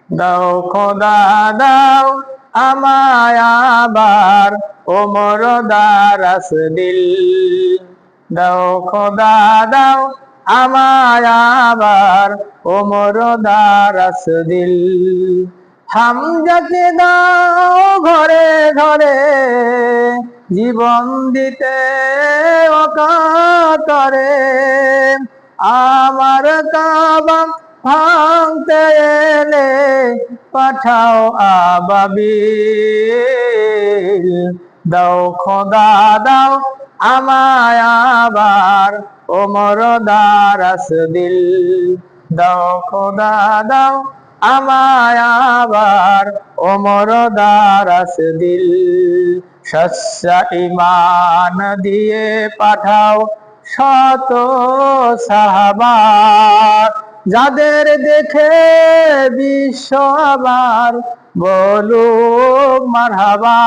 দাও খোদা দাও আমায় আবার ওমর দারাস দিল। দাও খোদা দাও আমায় আবার ওমর দারাস দিল। হামজাকে দাও ঘরে ঘরে জীবন দিতে অকাতরে। আমার কাবা ভাঙতে এলে পাঠাও আবাবিল। দাও খোদা দাও আমায় আবার ওমর দারাস দিল। দাও খোদা দাও আমায় আবার ওমর দারাস দিল। সচ্চা ঈমান দিয়ে পাঠাও শত সাহাবা, যাদের দেখে বিশ্ব আবার বলুক মারহাবা।